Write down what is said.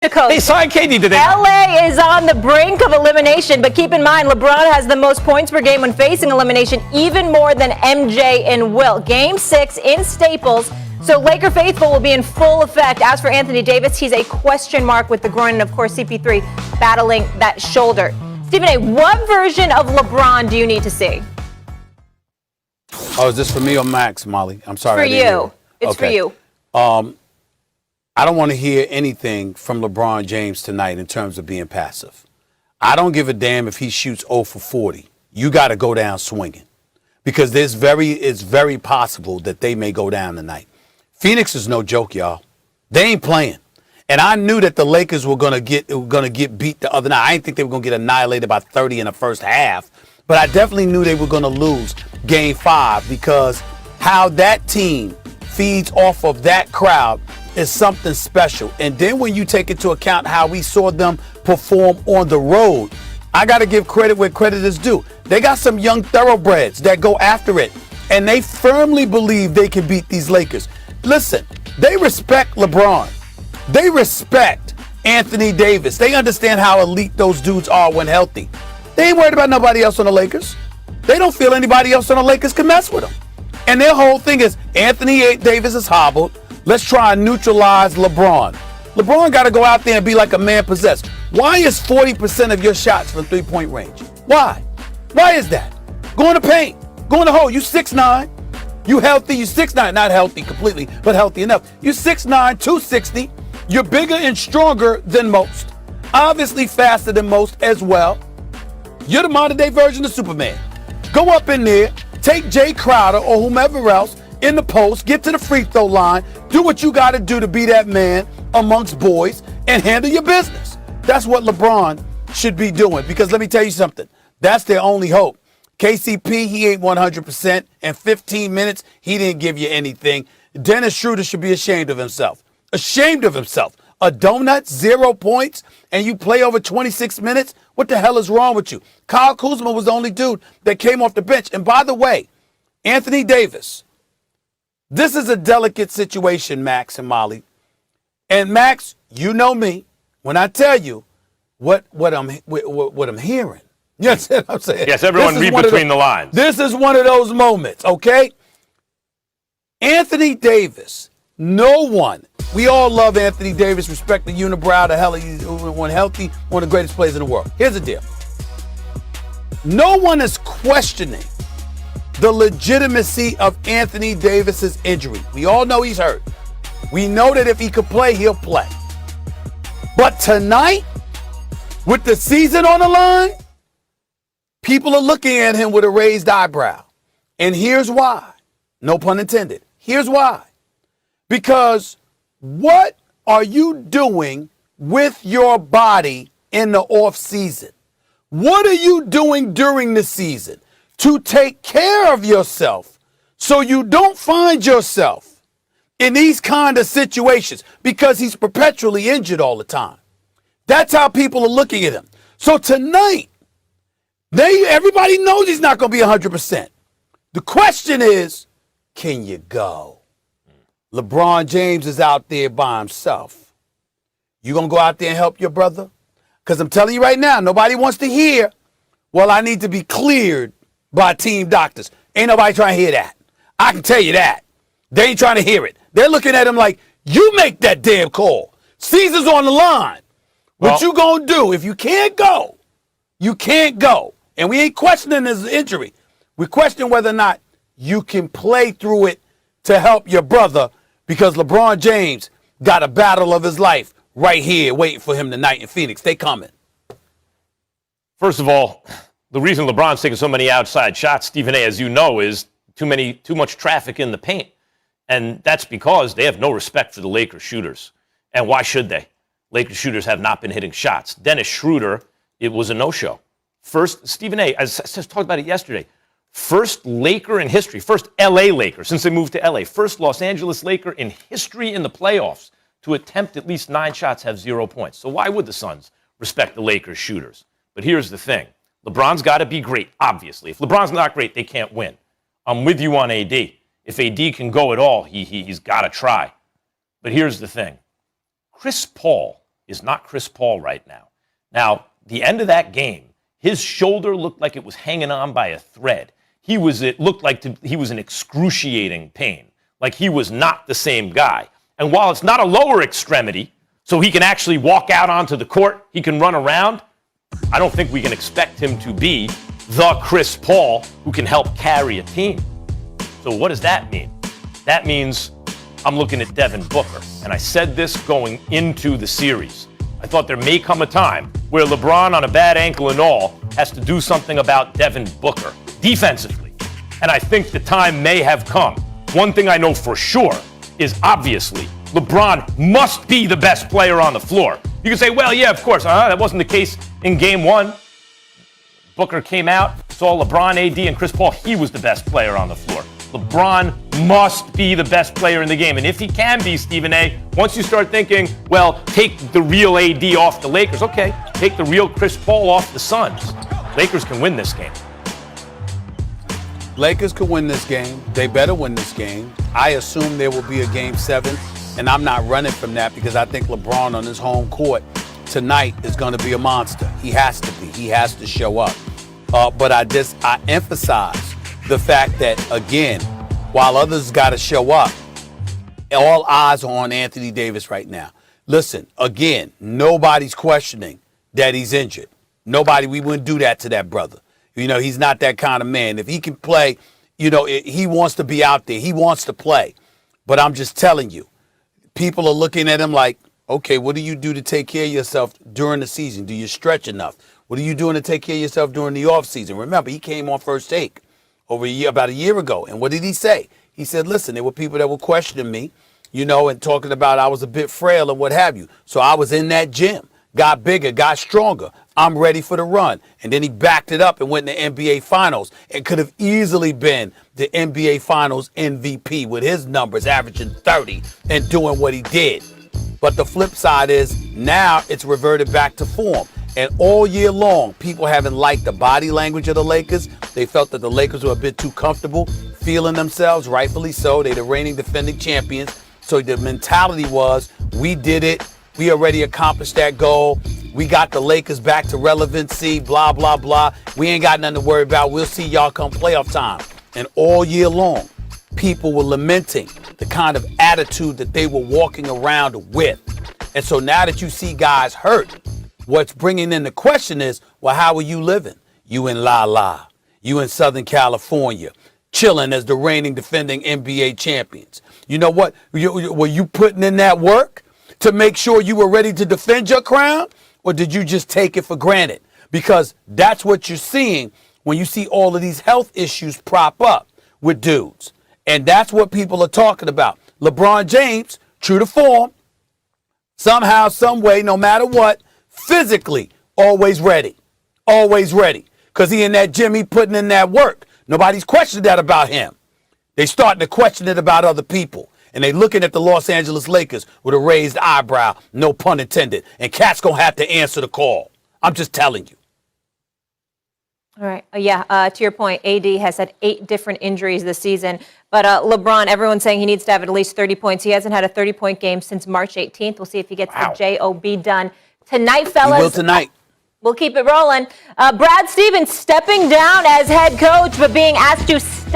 Hey, signed KD today. LA is on the brink of elimination, but keep in mind, LeBron has the most points per game when facing elimination, even more than MJ and Wilt. Game 6 in Staples, so Laker faithful will be in full effect. As for Anthony Davis, he's a question mark with the groin, and of course CP3 battling that shoulder. Stephen A., what version of LeBron do you need to see? Oh, is this for me or Max, Molly? I'm sorry. For you. It's for you. I don't want to hear anything from LeBron James tonight in terms of being passive. I don't give a damn if he shoots 0 for 40. You got to go down swinging because it's very possible that they may go down tonight. Phoenix is no joke, y'all. They ain't playing. And I knew that the Lakers were gonna get beat the other night. I didn't think they were gonna get annihilated by 30 in the first half, but I definitely knew they were gonna lose Game 5 because how that team feeds off of that crowd is something special. And then when you take into account how we saw them perform on the road, I got to give credit where credit is due. They got some young thoroughbreds that go after it, and they firmly believe they can beat these Lakers. Listen, they respect LeBron. They respect Anthony Davis. They understand how elite those dudes are when healthy. They ain't worried about nobody else on the Lakers. They don't feel anybody else on the Lakers can mess with them. And their whole thing is Anthony Davis is hobbled. Let's try and neutralize LeBron. LeBron got to go out there and be like a man possessed. Why is 40% of your shots from three-point range? Why? Why is that? Go in the paint. Go in the hole. You 6'9". You healthy. You 6'9". Not healthy completely, but healthy enough. You 6'9", 260. You're bigger and stronger than most. Obviously faster than most as well. You're the modern-day version of Superman. Go up in there. Take Jay Crowder or whomever else in the post, get to the free throw line, do what you got to do to be that man amongst boys, and handle your business. That's what LeBron should be doing, because let me tell you something. That's their only hope. KCP, he ain't 100%. In 15 minutes, he didn't give you anything. Dennis Schroeder should be ashamed of himself. Ashamed of himself. A donut, 0 points, and you play over 26 minutes? What the hell is wrong with you? Kyle Kuzma was the only dude that came off the bench. And by the way, Anthony Davis, this is a delicate situation, Max and Molly. And Max, you know me when I tell you what I'm hearing. Yes, I'm saying. Yes, everyone read between the lines. This is one of those moments, okay? Anthony Davis, no one. We all love Anthony Davis, respect the unibrow, the hell he's when healthy, one of the greatest players in the world. Here's the deal. No one is questioning the legitimacy of Anthony Davis's injury. We all know he's hurt. We know that if he could play, he'll play. But tonight, with the season on the line, people are looking at him with a raised eyebrow. And here's why. No pun intended. Here's why. Because what are you doing with your body in the off season? What are you doing during the season to take care of yourself so you don't find yourself in these kind of situations? Because he's perpetually injured all the time. That's how people are looking at him. So tonight, everybody knows he's not going to be 100%. The question is, can you go? LeBron James is out there by himself. You going to go out there and help your brother? Because I'm telling you right now, nobody wants to hear, well, I need to be cleared by team doctors. Ain't nobody trying to hear that. I can tell you that. They ain't trying to hear it. They're looking at him like, you make that damn call. Caesar's on the line. What you gonna do? If you can't go, you can't go. And we ain't questioning his injury. We question whether or not you can play through it to help your brother, because LeBron James got a battle of his life right here waiting for him tonight in Phoenix. They coming. First of all, the reason LeBron's taking so many outside shots, Stephen A., as you know, is too much traffic in the paint. And that's because they have no respect for the Lakers shooters. And why should they? Lakers shooters have not been hitting shots. Dennis Schroeder, it was a no-show. First, Stephen A., as I talked about it yesterday, first Laker in history, first L.A. Laker since they moved to L.A., first Los Angeles Laker in history in the playoffs to attempt at least 9 shots, have 0 points. So why would the Suns respect the Lakers shooters? But here's the thing. LeBron's got to be great, obviously. If LeBron's not great, they can't win. I'm with you on AD. If AD can go at all, he's got to try. But here's the thing. Chris Paul is not Chris Paul right now. Now, the end of that game, his shoulder looked like it was hanging on by a thread. It looked like he was in excruciating pain, like he was not the same guy. And while it's not a lower extremity, so he can actually walk out onto the court, he can run around, I don't think we can expect him to be the Chris Paul who can help carry a team. So what does that mean? That means I'm looking at Devin Booker. And I said this going into the series. I thought there may come a time where LeBron, on a bad ankle and all, has to do something about Devin Booker defensively. And I think the time may have come. One thing I know for sure is obviously LeBron must be the best player on the floor. You can say, well, yeah, of course. That wasn't the case in game one. Booker came out, saw LeBron, AD, and Chris Paul. He was the best player on the floor. LeBron must be the best player in the game. And if he can be, Stephen A., once you start thinking, well, take the real AD off the Lakers, okay, take the real Chris Paul off the Suns. Lakers can win this game. Lakers could win this game. They better win this game. I assume there will be a game 7, and I'm not running from that because I think LeBron on his home court tonight is going to be a monster. He has to be. He has to show up. But I emphasize the fact that, again, while others got to show up, all eyes are on Anthony Davis right now. Listen, again, nobody's questioning that he's injured. We wouldn't do that to that brother. You know, he's not that kind of man. If he can play, you know, he wants to be out there. He wants to play. But I'm just telling you, people are looking at him like, okay, what do you do to take care of yourself during the season? Do you stretch enough? What are you doing to take care of yourself during the offseason? Remember, he came on first take about a year ago. And what did he say? He said, listen, there were people that were questioning me, you know, and talking about I was a bit frail and what have you. So I was in that gym, got bigger, got stronger. I'm ready for the run. And then he backed it up and went in the NBA Finals. It could have easily been the NBA Finals MVP with his numbers averaging 30 and doing what he did. But the flip side is now it's reverted back to form. And all year long, people haven't liked the body language of the Lakers. They felt that the Lakers were a bit too comfortable feeling themselves, rightfully so. They're the reigning defending champions. So the mentality was, we did it. We already accomplished that goal. We got the Lakers back to relevancy, blah, blah, blah. We ain't got nothing to worry about. We'll see y'all come playoff time. And all year long, people were lamenting the kind of attitude that they were walking around with. And so now that you see guys hurt, what's bringing in the question is, well, how are you living? You in La La. You in Southern California, chilling as the reigning defending NBA champions. You know what? Were you putting in that work to make sure you were ready to defend your crown? Or did you just take it for granted? Because that's what you're seeing when you see all of these health issues prop up with dudes. And that's what people are talking about. LeBron James, true to form, somehow, some way, no matter what, physically, always ready. Always ready. Because he in that gym, he putting in that work. Nobody's questioning that about him. They starting to question it about other people. And they looking at the Los Angeles Lakers with a raised eyebrow, no pun intended. And Cat's going to have to answer the call. I'm just telling you. All right. To your point, AD has had 8 different injuries this season. But LeBron, everyone's saying he needs to have at least 30 points. He hasn't had a 30-point game since March 18th. We'll see if he gets the JOB done tonight, fellas. He will tonight. We'll keep it rolling. Brad Stevens stepping down as head coach, but being asked to step